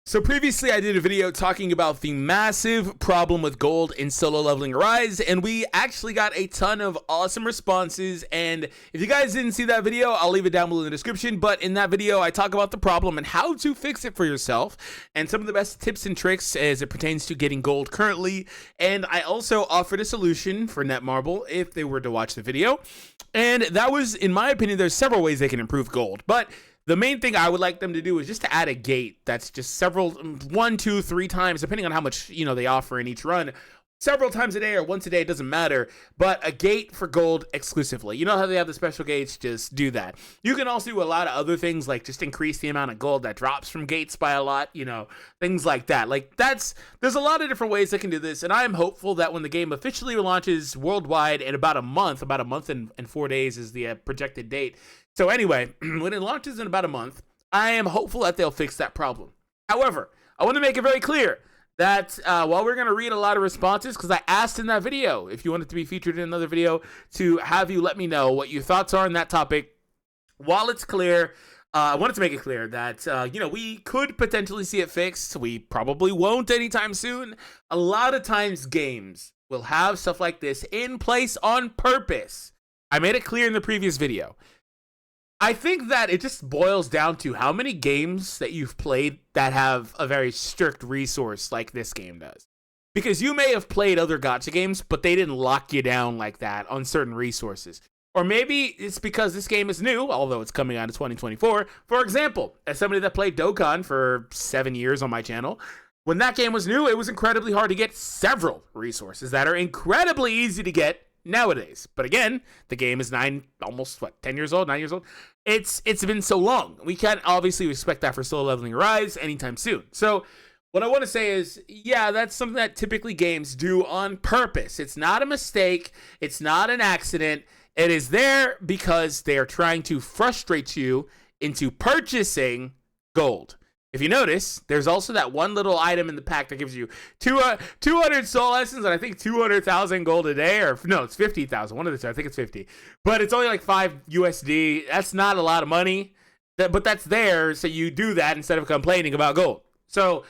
So previously I did a video talking about the massive problem with gold in solo leveling Arise, and we actually got a ton of awesome responses. And if you guys didn't see that video, I'll leave it down below in the description. But in that video, I talk about the problem and how to fix it for yourself, and some of the best tips and tricks as it pertains to getting gold currently. And I also offered a solution for Netmarble if they were to watch the video. And that was, in my opinion, there's several ways they can improve gold, but the main thing I would like them to do is just to add a gate that's just several, 1, 2, 3 times, depending on how much, they offer in each run. Several times a day or once a day, it doesn't matter, but a gate for gold exclusively. You know how they have the special gates? Just do that. You can also do a lot of other things, like just increase the amount of gold that drops from gates by a lot, things like that. There's a lot of different ways they can do this, and I am hopeful that when the game officially launches worldwide in about a month and 4 days is the projected date. So anyway, when it launches in about a month, I am hopeful that they'll fix that problem. However, I want to make it very clear that while we're going to read a lot of responses, because I asked in that video, if you wanted to be featured in another video, to have you let me know what your thoughts are on that topic. While it's clear, I wanted to make it clear that, we could potentially see it fixed. We probably won't anytime soon. A lot of times games will have stuff like this in place on purpose. I made it clear in the previous video. I think that it just boils down to how many games that you've played that have a very strict resource like this game does. Because you may have played other gacha games, but they didn't lock you down like that on certain resources. Or maybe it's because this game is new, although it's coming out in 2024. For example, as somebody that played Dokkan for 7 years on my channel, when that game was new, it was incredibly hard to get several resources that are incredibly easy to get nowadays. But again, the game is 10 years old, 9 years old. It's been so long. We can't obviously expect that for solo leveling Rise anytime soon. So what I want to say is, yeah, that's something that typically games do on purpose. It's not a mistake. It's not an accident. It is there because they are trying to frustrate you into purchasing gold. If you notice, there's also that one little item in the pack that gives you 200 soul essence and I think 200,000 gold a day, or no, it's 50,000. One of the two, I think it's 50. But it's only like 5 USD. That's not a lot of money, but that's there, so you do that instead of complaining about gold. So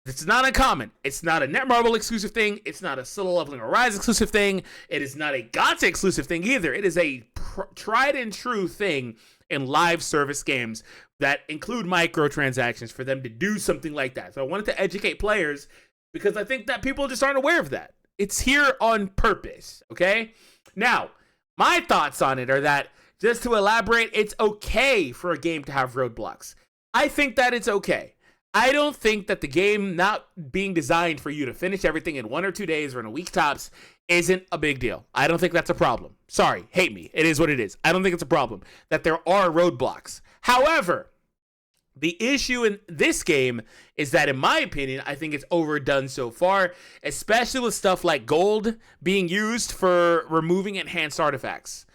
it's not uncommon. It's not a Netmarble exclusive thing. It's not a solo leveling or Rise exclusive thing. It is not a gacha exclusive thing either. It is a tried and true thing in live service games that include microtransactions for them to do something like that. So I wanted to educate players because I think that people just aren't aware of that. It's here on purpose, okay? Now, my thoughts on it are that, just to elaborate, it's okay for a game to have roadblocks. I think that it's okay. I don't think that the game not being designed for you to finish everything in 1 or 2 days or in a week tops isn't a big deal. I don't think that's a problem. Sorry, hate me. It is what it is. I don't think it's a problem that there are roadblocks. However, the issue in this game is that, in my opinion, I think it's overdone so far, especially with stuff like gold being used for removing enhanced artifacts.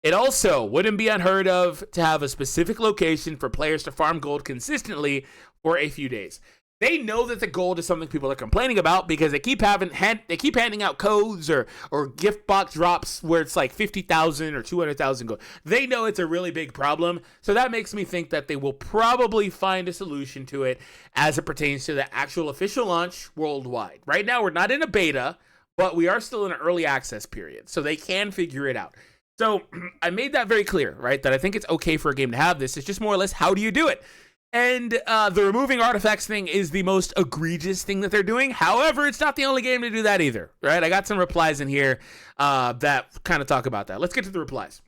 It also wouldn't be unheard of to have a specific location for players to farm gold consistently for a few days. They know that the gold is something people are complaining about because they keep handing out codes or gift box drops where it's like 50,000 or 200,000 gold. They know it's a really big problem, so that makes me think that they will probably find a solution to it as it pertains to the actual official launch worldwide. Right now, we're not in a beta, but we are still in an early access period, so they can figure it out. So I made that very clear, right, that I think it's okay for a game to have this. It's just more or less, how do you do it? And the removing artifacts thing is the most egregious thing that they're doing. However, it's not the only game to do that either, right? I got some replies in here that kind of talk about that. Let's get to the replies.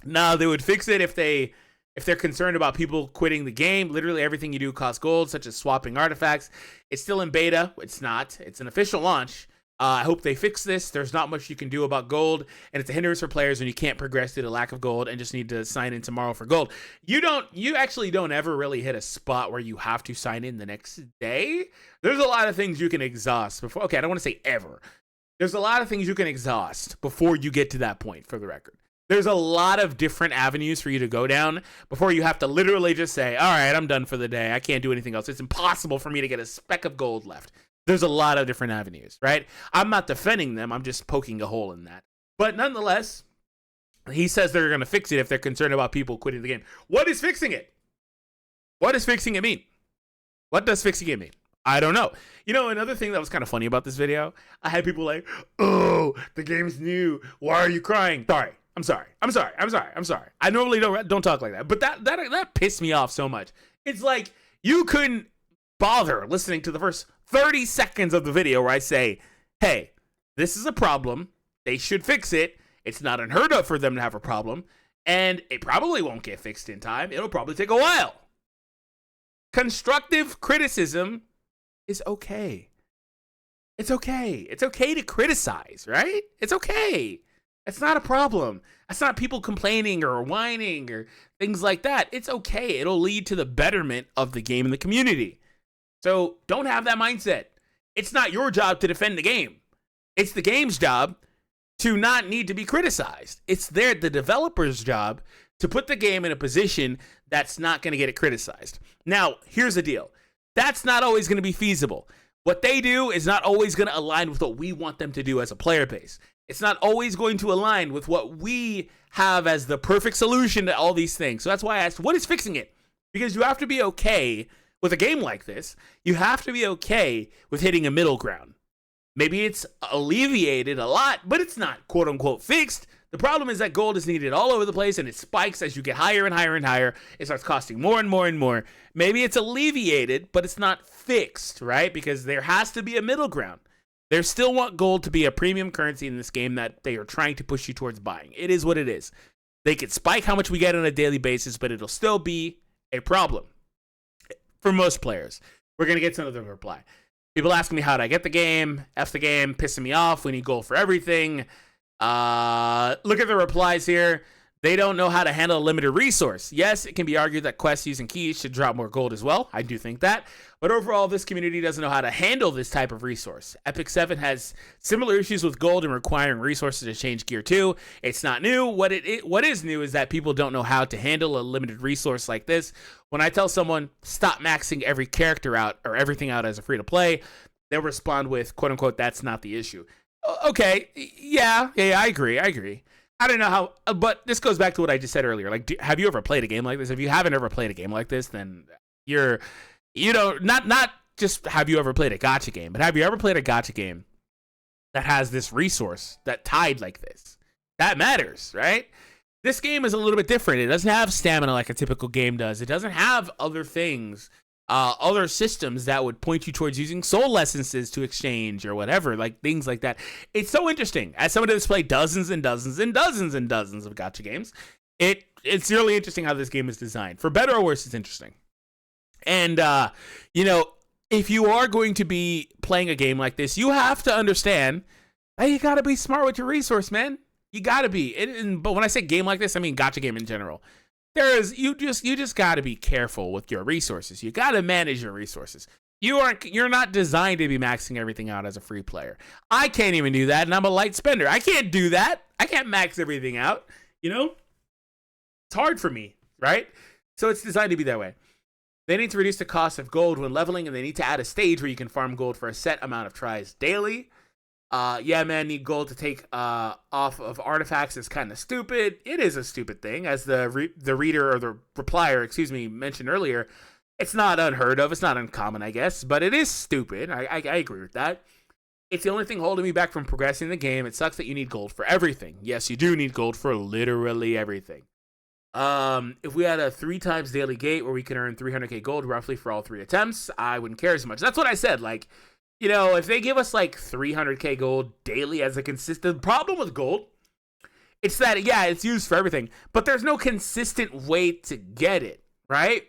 Now, they would fix it if they're concerned about people quitting the game. Literally everything you do costs gold, such as swapping artifacts. It's still in beta. It's not. It's an official launch. I hope they fix this. There's not much you can do about gold, and it's a hindrance for players when you can't progress due to lack of gold and just need to sign in tomorrow for gold. You actually don't ever really hit a spot where you have to sign in the next day. There's a lot of things you can exhaust before. Okay, I don't want to say ever. There's a lot of things you can exhaust before you get to that point, for the record. There's a lot of different avenues for you to go down before you have to literally just say, all right, I'm done for the day. I can't do anything else. It's impossible for me to get a speck of gold left. There's a lot of different avenues, right? I'm not defending them. I'm just poking a hole in that. But nonetheless, he says they're going to fix it if they're concerned about people quitting the game. What is fixing it? What does fixing it mean? What does fixing it mean? I don't know. You know, another thing that was kind of funny about this video, I had people like, oh, the game's new. Why are you crying? Sorry. I'm sorry. I normally don't talk like that. But that pissed me off so much. It's like you couldn't bother listening to the first 30 seconds of the video where I say, hey, this is a problem. They should fix it. It's not unheard of for them to have a problem. And it probably won't get fixed in time. It'll probably take a while. Constructive criticism is okay. It's okay. It's okay to criticize, right? It's okay. It's not a problem. It's not people complaining or whining or things like that. It's okay. It'll lead to the betterment of the game and the community. So don't have that mindset. It's not your job to defend the game. It's the game's job to not need to be criticized. It's the developer's job to put the game in a position that's not going to get it criticized. Now, here's the deal. That's not always going to be feasible. What they do is not always going to align with what we want them to do as a player base. It's not always going to align with what we have as the perfect solution to all these things. So that's why I asked, what is fixing it? Because you have to be okay with a game like this. You have to be okay with hitting a middle ground. Maybe it's alleviated a lot, but it's not quote unquote fixed. The problem is that gold is needed all over the place and it spikes as you get higher and higher and higher. It starts costing more and more and more. Maybe it's alleviated, but it's not fixed, right? Because there has to be a middle ground. They still want gold to be a premium currency in this game that they are trying to push you towards buying. It is what it is. They could spike how much we get on a daily basis, but it'll still be a problem for most players. We're going to get to another reply. People asking me how did I get the game, F the game, pissing me off. We need gold for everything. Look at the replies here. They don't know how to handle a limited resource. Yes, it can be argued that quests using keys should drop more gold as well. I do think that. But overall, this community doesn't know how to handle this type of resource. Epic 7 has similar issues with gold and requiring resources to change gear too. It's not new. What is new is that people don't know how to handle a limited resource like this. When I tell someone, stop maxing every character out or everything out as a free-to-play, they'll respond with, quote-unquote, that's not the issue. Okay, yeah, I agree. I don't know how, but this goes back to what I just said earlier. Like, have you ever played a game like this? If you haven't ever played a game like this, then not just have you ever played a gacha game, but have you ever played a gacha game that has this resource that tied like this? That matters, right? This game is a little bit different. It doesn't have stamina like a typical game does. It doesn't have other things, other systems that would point you towards using soul essences to exchange or whatever, like things like that. It's so interesting. As someone that's played dozens and dozens and dozens and dozens of gacha games, it's really interesting how this game is designed. For better or worse, it's interesting. And, if you are going to be playing a game like this, you have to understand that you got to be smart with your resource, man. You got to be. But when I say game like this, I mean gacha game in general. You just got to be careful with your resources. You got to manage your resources. You're not designed to be maxing everything out as a free player. I can't even do that, and I'm a light spender. I can't do that. I can't max everything out. It's hard for me, right? So it's designed to be that way. They need to reduce the cost of gold when leveling, and they need to add a stage where you can farm gold for a set amount of tries daily. Yeah, man, need gold to take off of artifacts is kind of stupid. It is a stupid thing, as the reader or the replier, mentioned earlier. It's not unheard of. It's not uncommon, I guess, but it is stupid. I agree with that. It's the only thing holding me back from progressing the game. It sucks that you need gold for everything. Yes, you do need gold for literally everything. If we had a 3 times daily gate where we can earn 300k gold roughly for all 3 attempts, I wouldn't care as much. That's what I said. Like, if they give us like 300k gold daily as a consistent problem with gold, it's that, yeah, it's used for everything, but there's no consistent way to get it, right?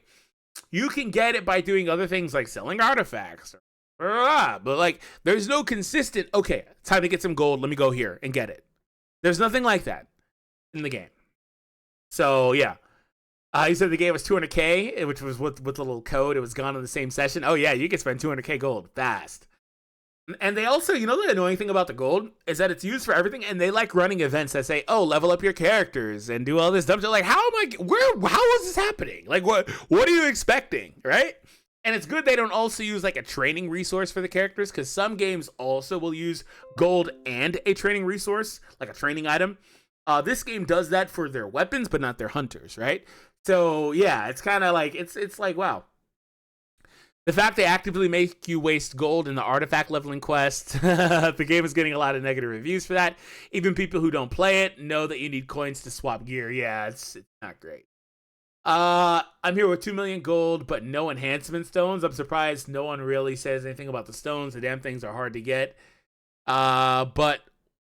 You can get it by doing other things like selling artifacts, but like, there's no consistent, okay, time to get some gold, let me go here and get it. There's nothing like that in the game. So, yeah. He said they gave us 200k, which was with the little code. It was gone in the same session. Oh, yeah, you can spend 200k gold fast. And they also, the annoying thing about the gold is that it's used for everything, and they like running events that say, oh, level up your characters and do all this stuff. They're like, how is this happening? Like, what are you expecting, right? And it's good they don't also use like a training resource for the characters, because some games also will use gold and a training resource, like a training item. This game does that for their weapons, but not their hunters, right? So, yeah, it's kind of like, it's like, wow. The fact they actively make you waste gold in the artifact leveling quest, the game is getting a lot of negative reviews for that. Even people who don't play it know that you need coins to swap gear. Yeah, it's not great. I'm here with 2 million gold, but no enhancement stones. I'm surprised no one really says anything about the stones. The damn things are hard to get. But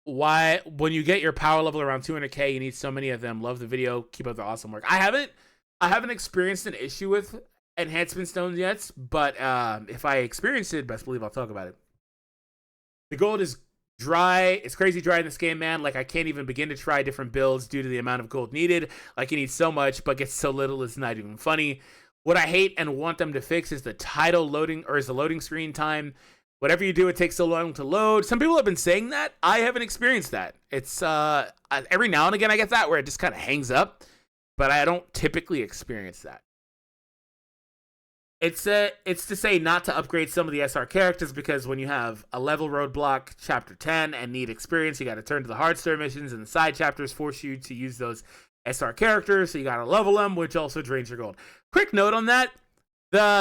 why, when you get your power level around 200k, you need so many of them. Love the video. Keep up the awesome work. I haven't experienced an issue with enhancement stones yet, but if I experience it, best believe I'll talk about it. The gold is dry. It's crazy dry in this game, man. Like, I can't even begin to try different builds due to the amount of gold needed. Like, you need so much, but gets so little it's not even funny. What I hate and want them to fix is the title loading, or is the loading screen time. Whatever you do, it takes so long to load. Some people have been saying that. I haven't experienced that. It's every now and again I get that where it just kind of hangs up, but I don't typically experience that. It's to say not to upgrade some of the SR characters, because when you have a level roadblock chapter 10 and need experience, you got to turn to the hard story missions, and the side chapters force you to use those SR characters, so you got to level them, which also drains your gold. Quick note on that.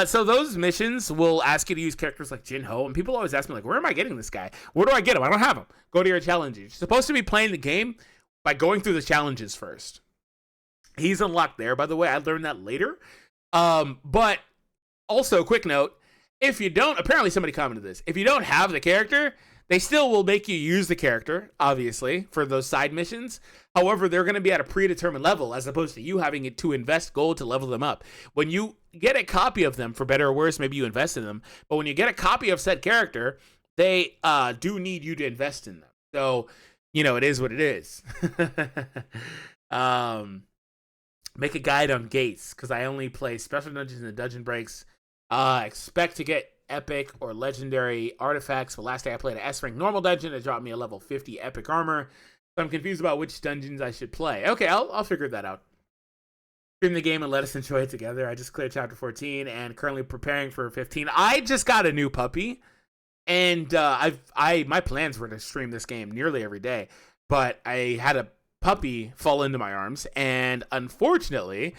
So those missions will ask you to use characters like Jinho, and people always ask me, like, where am I getting this guy? Where do I get him? I don't have him. Go to your challenges. You're supposed to be playing the game by going through the challenges first. He's unlocked there, by the way. I learned that later. But also, quick note, if you don't, apparently somebody commented this, if you don't have the character, they still will make you use the character, obviously, for those side missions. However, they're going to be at a predetermined level, as opposed to you having to invest gold to level them up. When you get a copy of them, for better or worse, maybe you invest in them, but when you get a copy of said character, they do need you to invest in them. So, you know, it is what it is. Make a guide on gates, because I only play special dungeons and dungeon breaks. Expect to get epic or legendary artifacts, but last day I played an S rank normal dungeon. It dropped me a level 50 epic armor, so I'm confused about which dungeons I should play. Okay, I'll figure that out. Stream the game and let us enjoy it together. I just cleared chapter 14 and currently preparing for 15. I just got a new puppy, and my plans were to stream this game nearly every day, but I had a puppy fall into my arms, and unfortunately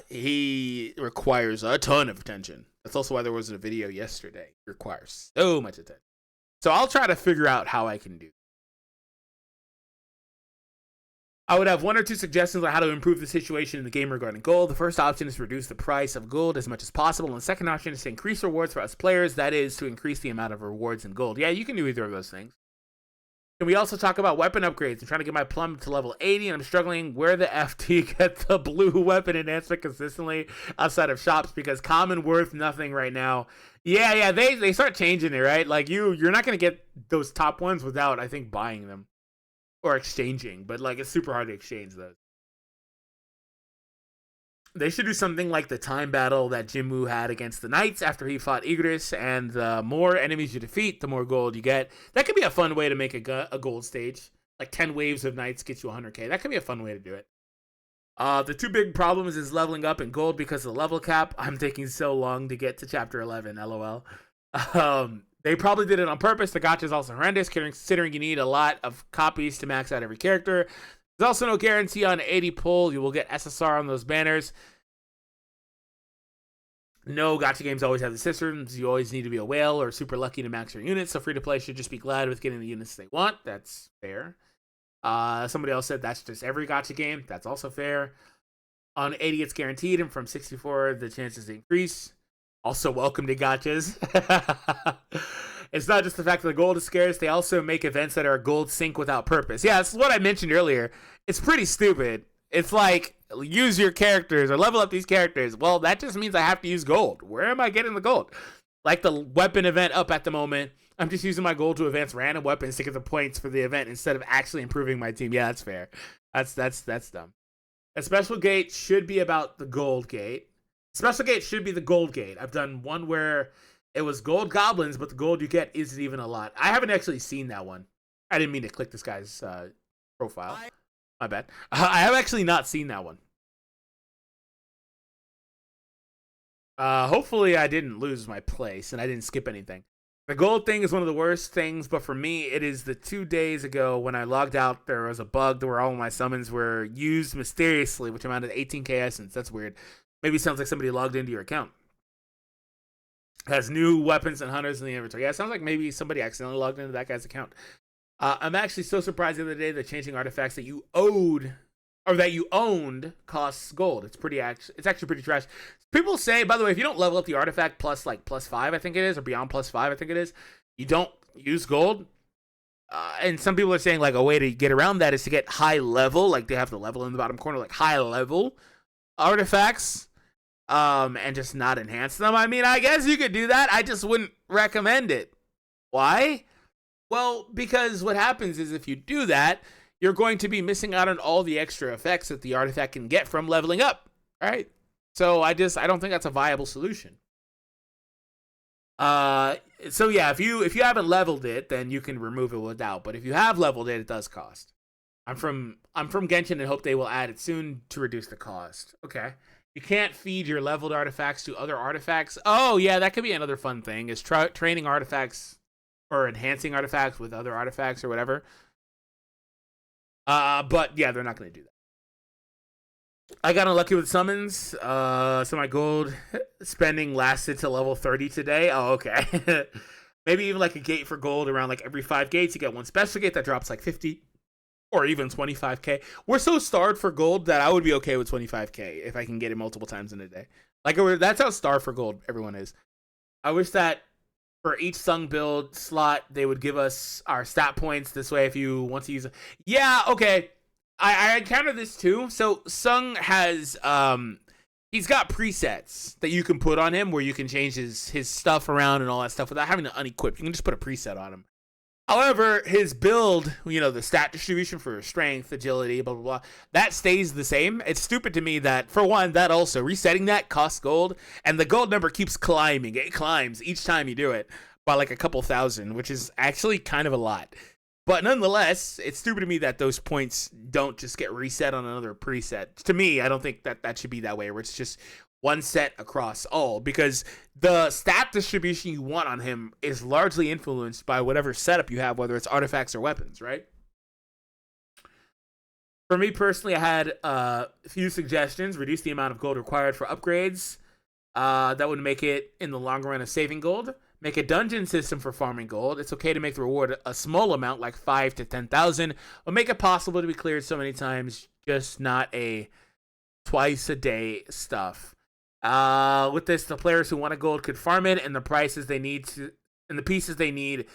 he requires a ton of attention. That's also why there wasn't a video yesterday. It requires so much attention. So I'll try to figure out how I can do. I would have 1 or 2 suggestions on how to improve the situation in the game regarding gold. The first option is to reduce the price of gold as much as possible. And the second option is to increase rewards for us players. That is, to increase the amount of rewards in gold. Yeah, you can do either of those things. Can we also talk about weapon upgrades? I'm trying to get my plum to level 80, and I'm struggling where the F to get the blue weapon enhancement consistently outside of shops, because common worth nothing right now. Yeah, they start changing it, right? Like, you're not going to get those top ones without, I think, buying them or exchanging, but, like, it's super hard to exchange those. They should do something like the time battle that Jinmu had against the Knights after he fought Igris, and the more enemies you defeat, the more gold you get. That could be a fun way to make a gold stage. Like 10 waves of Knights gets you 100k. That could be a fun way to do it. The 2 big problems is leveling up and gold because of the level cap. I'm taking so long to get to chapter 11, lol. They probably did it on purpose. The gacha is also horrendous, considering you need a lot of copies to max out every character. There's also no guarantee on 80 pull. You will get SSR on those banners. No, gacha games always have the systems. You always need to be a whale or super lucky to max your units, so free-to-play should just be glad with getting the units they want. That's fair. Somebody else said that's just every gacha game. That's also fair. On 80, it's guaranteed, and from 64, the chances increase. Also, welcome to gachas. It's not just the fact that the gold is scarce. They also make events that are gold sink without purpose. Yeah, that's what I mentioned earlier. It's pretty stupid. It's like, use your characters or level up these characters. Well, that just means I have to use gold. Where am I getting the gold? Like the weapon event up at the moment, I'm just using my gold to advance random weapons to get the points for the event instead of actually improving my team. Yeah, that's fair. That's dumb. A special gate should be about the gold gate. Special gate should be the gold gate. I've done one where it was gold goblins, but the gold you get isn't even a lot. I haven't actually seen that one. I didn't mean to click this guy's profile. My bad. I have actually not seen that one. Hopefully I didn't lose my place and I didn't skip anything. The gold thing is one of the worst things, but for me, it is the 2 days ago when I logged out, there was a bug where all my summons were used mysteriously, which amounted to 18k essence. That's weird. Maybe it sounds like somebody logged into your account. Has new weapons and hunters in the inventory. Yeah, it sounds like maybe somebody accidentally logged into that guy's account. I'm actually so surprised the other day that changing artifacts that you owed or that you owned costs gold. It's actually pretty trash. People say, by the way, if you don't level up the artifact plus like +5, I think it is, or beyond +5, I think it is, you don't use gold. And some people are saying like a way to get around that is to get high level, like they have the level in the bottom corner, like high level artifacts, and just not enhance them. I mean, I guess you could do that. I just wouldn't recommend it. Why? Well, because what happens is if you do that, you're going to be missing out on all the extra effects that the artifact can get from leveling up. All right. So I don't think that's a viable solution. So yeah, if you haven't leveled it, then you can remove it without. But if you have leveled it, it does cost. I'm from Genshin and hope they will add it soon to reduce the cost. Okay. You can't feed your leveled artifacts to other artifacts. Oh yeah, that could be another fun thing, is training artifacts or enhancing artifacts with other artifacts or whatever. But yeah, they're not going to do that. I got unlucky with summons. So my gold spending lasted to level 30 today. Oh, okay. Maybe even like a gate for gold around like every 5 gates. You get one special gate that drops like 50 or even 25k. We're so starved for gold that I would be okay with 25k if I can get it multiple times in a day. Like that's how starved for gold everyone is. I wish that for each Sung build slot, they would give us our stat points. This way, if you want to use it. Yeah, okay. I encountered this too. So Sung has he's got presets that you can put on him where you can change his stuff around and all that stuff without having to unequip. You can just put a preset on him. However, his build, the stat distribution for strength, agility, blah, blah, blah, that stays the same. It's stupid to me that, for one, that also, resetting that costs gold, and the gold number keeps climbing. It climbs each time you do it by like a couple thousand, which is actually kind of a lot. But nonetheless, it's stupid to me that those points don't just get reset on another preset. To me, I don't think that should be that way, where it's just one set across all, because the stat distribution you want on him is largely influenced by whatever setup you have, whether it's artifacts or weapons, right? For me personally, I had a few suggestions. Reduce the amount of gold required for upgrades. That would make it, in the long run, a saving gold. Make a dungeon system for farming gold. It's okay to make the reward a small amount, like 5 to 10,000, but make it possible to be cleared so many times, just not a twice a day stuff. With this, the players who want a gold could farm it, and the pieces they need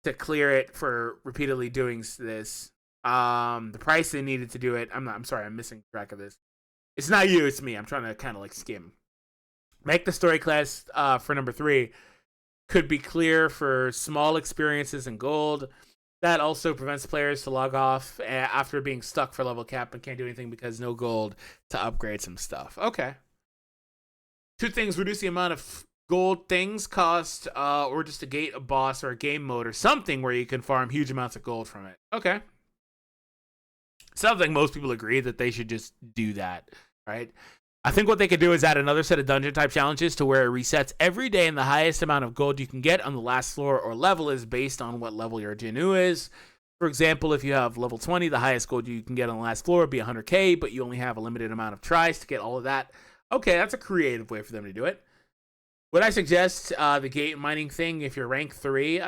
to clear it for repeatedly doing this. The price they needed to do it. I'm sorry, I'm missing track of this. It's not you, it's me. I'm trying to kind of like skim. Make the story class for number 3 could be clear for small experiences in gold. That also prevents players to log off after being stuck for level cap and can't do anything because no gold to upgrade some stuff. Okay. 2 things: reduce the amount of gold things cost, or just a gate, a boss, or a game mode, or something where you can farm huge amounts of gold from it. Okay. Sounds like most people agree that they should just do that, right? I think what they could do is add another set of dungeon type challenges to where it resets every day, and the highest amount of gold you can get on the last floor or level is based on what level your Jinnu is. For example, if you have level 20, the highest gold you can get on the last floor would be 100k, but you only have a limited amount of tries to get all of that. Okay, that's a creative way for them to do it. Would I suggest the gate mining thing? If you're rank 3,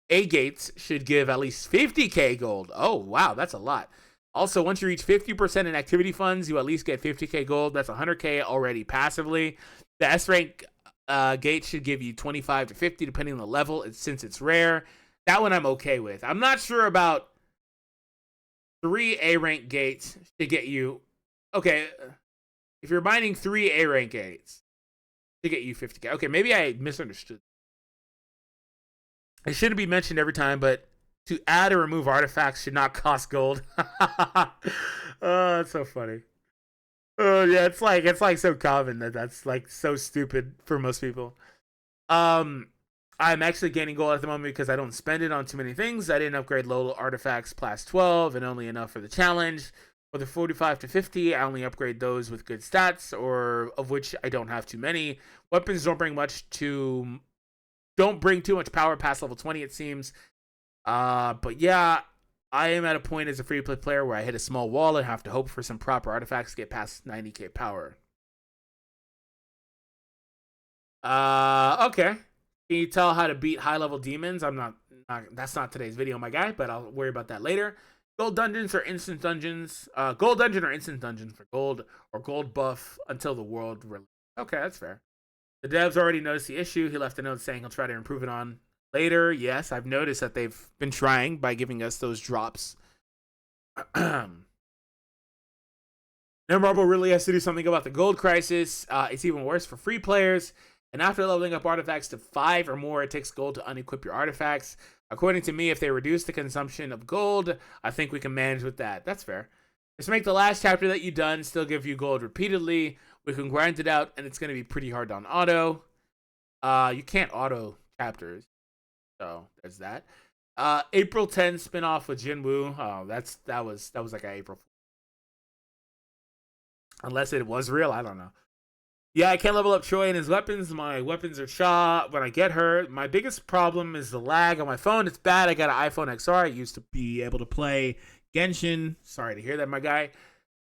gates should give at least 50k gold. Oh, wow, that's a lot. Also, once you reach 50% in activity funds, you at least get 50k gold. That's 100k already passively. The S rank gate should give you 25 to 50 depending on the level, since it's rare. That one I'm okay with. I'm not sure about 3 A rank gates to get you. Okay, if you're mining 3 A rank gates to get you 50k. Okay, maybe I misunderstood. It shouldn't be mentioned every time, but to add or remove artifacts should not cost gold. Oh, that's so funny. Oh yeah, it's like so common that's like so stupid for most people. I'm actually gaining gold at the moment because I don't spend it on too many things. I didn't upgrade low artifacts past 12 and only enough for the challenge. For the 45 to 50, I only upgrade those with good stats, or of which I don't have too many. Weapons don't bring too much power past level 20, it seems. But yeah, I am at a point as a free-to-play player where I hit a small wall and have to hope for some proper artifacts to get past 90k power. Okay. Can you tell how to beat high-level demons? I'm not, that's not today's video, my guy, but I'll worry about that later. Gold dungeons or instant dungeons. Gold dungeon or instant dungeons for gold, or gold buff until the world release. Okay, that's fair. The devs already noticed the issue. He left a note saying he'll try to improve it on later. Yes, I've noticed that they've been trying by giving us those drops. Netmarble really has to do something about the gold crisis. It's even worse for free players. And after leveling up artifacts to 5 or more, it takes gold to unequip your artifacts. According to me, if they reduce the consumption of gold, I think we can manage with that. That's fair. Just make the last chapter that you've done still give you gold repeatedly. We can grind it out, and it's going to be pretty hard on auto. You can't auto chapters. So there's that. April 10 spin-off with Jinwoo. Oh, that was like an April. Unless it was real, I don't know. Yeah, I can't level up Choi and his weapons. My weapons are shot when I get hurt. My biggest problem is the lag on my phone. It's bad. I got an iPhone XR. I used to be able to play Genshin. Sorry to hear that, my guy.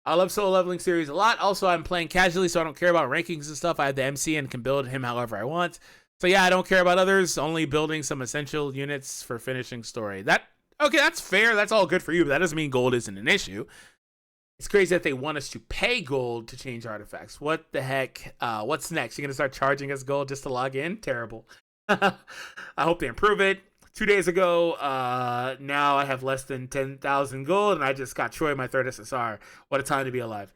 I love solo leveling series a lot. Also, I'm playing casually, so I don't care about rankings and stuff. I have the MC and can build him however I want. So yeah, I don't care about others. Only building some essential units for finishing story. Okay, that's fair. That's all good for you, but that doesn't mean gold isn't an issue. It's crazy that they want us to pay gold to change artifacts. What the heck? What's next? You're going to start charging us gold just to log in? Terrible. I hope they improve it. 2 days ago, now I have less than 10,000 gold, and I just got Troy my third SSR. What a time to be alive.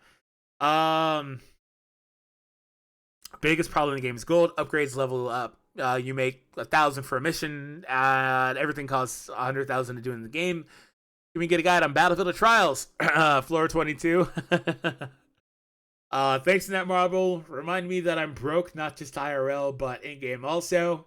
Biggest problem in the game is gold. Upgrades level up. You make 1,000 for a mission, and everything costs 100,000 to do in the game. Can we get a guide on Battlefield of Trials? Floor 22. Thanks, Netmarble. Remind me that I'm broke, not just IRL, but in-game also.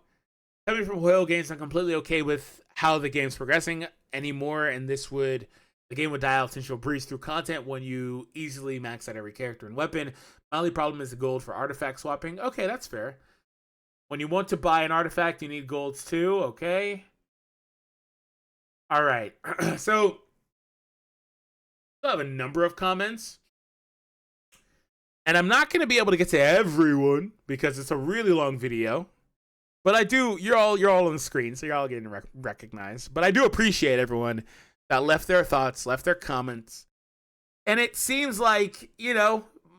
Coming from Hoyle Games, I'm completely okay with how the game's progressing anymore, and the game would die out since you'll breeze through content when you easily max out every character and weapon. My only problem is the gold for artifact swapping. Okay, that's fair. When you want to buy an artifact, you need golds too. Okay. All right. So, I have a number of comments. And I'm not going to be able to get to everyone because it's a really long video. But I do, you're all on the screen, so you're all getting recognized. But I do appreciate everyone that left their thoughts, left their comments. And it seems like,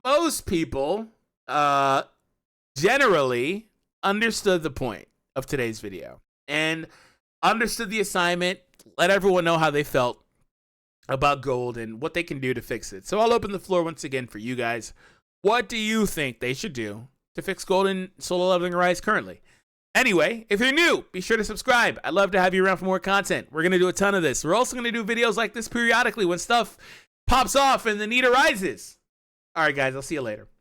most people generally understood the point of today's video and understood the assignment, let everyone know how they felt about gold and what they can do to fix it. So I'll open the floor once again for you guys. What do you think they should do to fix gold in Solo Leveling Arise currently? Anyway, if you're new, be sure to subscribe. I'd love to have you around for more content. We're going to do a ton of this. We're also going to do videos like this periodically when stuff pops off and the need arises. All right, guys, I'll see you later.